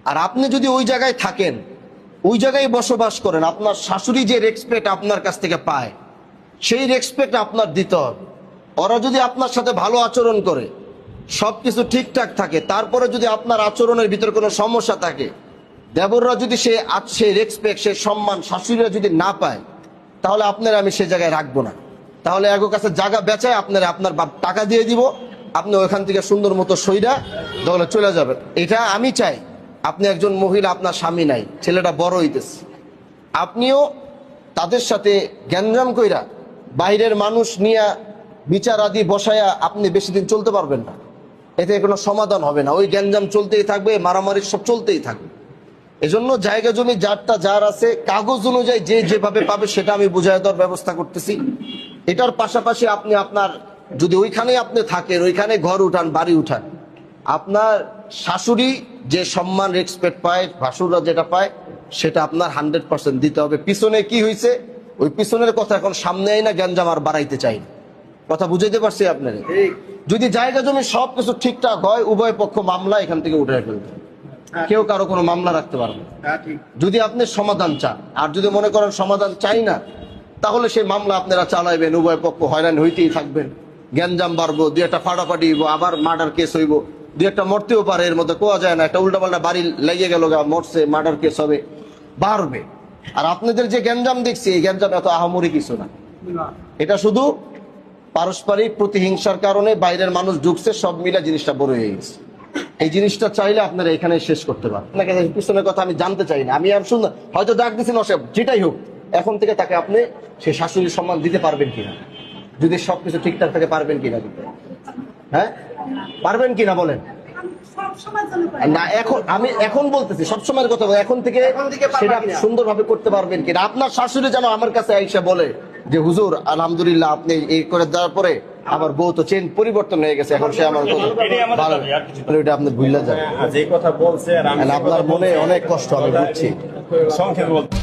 আর আপনি যদি ওই জায়গায় থাকেন, ওই জায়গায় বসবাস করেন, আপনার শাশুড়ি যে রেসপেক্ট আপনার কাছ থেকে পায় সেই রেসপেক্ট আপনার দিতে হবে। ওরা যদি আপনার সাথে ভালো আচরণ করে, সবকিছু ঠিকঠাক থাকে, তারপরে যদি আপনার আচরণের ভিতরে কোনো সমস্যা থাকে, দেবররা যদি সে রেসপেক্ট, সে সম্মান শাশুড়িরা যদি না পায়, তাহলে আপনার আমি সে জায়গায় রাখবো না। তাহলে এগো কাছে জায়গা বেচায় আপনার বাপ টাকা দিয়ে দিব, আপনি ওইখান থেকে সুন্দর মতো সইরা তাহলে চলে যাবেন। এটা আমি চাই। আপনি একজন মহিলা, আপনার স্বামী নাই, ছেলেটা বড় হইতেছে, আপনিও তাদের সাথে গ্যাঞ্জাম কইরা বাইরের মানুষ নিয়ে বিচার আদি বসায়া আপনি বেশি দিন চলতে পারবেন না। এতে কোনো সমাধান হবে না, ওই গ্যাঞ্জাম চলতেই থাকবে, মারামারি সব চলতেই থাকবে। এজন্য জায়গা জমি যারটা যার আছে, কাগজ অনুযায়ী যে যেভাবে পাবে সেটা আমি বুঝাই দেওয়ার ব্যবস্থা করতেছি। এটার পাশাপাশি আপনি আপনার যদি ওইখানে আপনি থাকেন, ওইখানে ঘর উঠান, বাড়ি উঠান, আপনার শাশুড়ি যে সম্মান রেসপেক্ট পায়, ভাসুররা যেটা পায়, সেটা আপনার 100% দিতে হবে। পিছনে কি হয়েছে ওই পিছনের কথা এখন সামনে আই না গ্যাঞ্জাম আর বাড়াইতে চাই না। কথা বুঝাইতে পারছি আপনার? যদি জায়গা জমি সবকিছু ঠিকঠাক হয়, উভয় পক্ষ মামলা এখান থেকে উঠে ফেলবে, কেউ কারো কোনো মামলা রাখতে পারবে না। যদি আপনি সমাধান চান, আর যদি মনে করেন সমাধান চাই না, তাহলে সেই মামলা আপনারা চালাইবেন, উভয় পক্ষ হয়রান হইতেই থাকবেন, গ্যাঞ্জাম বাড়বো, দুই একটা ফাটাফাটি হইব, আবার মার্ডার কেস হইব, দুই একটা মরতেও পারে, এর মধ্যে কোয়া যায় না, একটা উল্টাপাল্টা বাড়ি লেগে গেল, মরছে, মার্ডার কেস হবে, বাড়বে। আর আপনাদের যে গ্যাঞ্জাম দেখছি, এই গ্যাঞ্জাম এত আহামরি কিছু না, এটা শুধু পারস্পরিক প্রতিহিংসার কারণে বাইরের মানুষ ঢুকছে, সব মিলে জিনিসটা বড় হয়ে গেছে। এই জিনিসটা চাইলে আপনারা এখানে শেষ করতে পারেন। আপনাকে পিছনের কথা আমি জানতে চাই না, আমি আর শুন, হয়তো ডাক দিচ্ছেন অসব, যেটাই হোক, এখন থেকে তাকে আপনি সেই শাশুড়ির সম্মান দিতে পারবেন কিনা, যদি সবকিছু ঠিকঠাক থাকে পারবেন কিনা দিতে, হ্যাঁ পারবেন কিনা বলেন না? আমি এখন বলতেছি, সবসময়ের কথা বলবো, এখন থেকে সেটা সুন্দরভাবে করতে পারবেন কিনা। আপনার শাশুড়ি যেন আমার কাছে আইসা বলে যে হুজুর আলহামদুলিল্লাহ আপনি এই করে দেওয়ার পরে আমার বউ তো পরিবর্তন হয়ে গেছে, এখন সে আমার ওইটা আপনি ভুলে যান। যে কথা বলছে, আপনার মনে অনেক কষ্ট আমি বুঝছি। সংক্ষেপে বলতে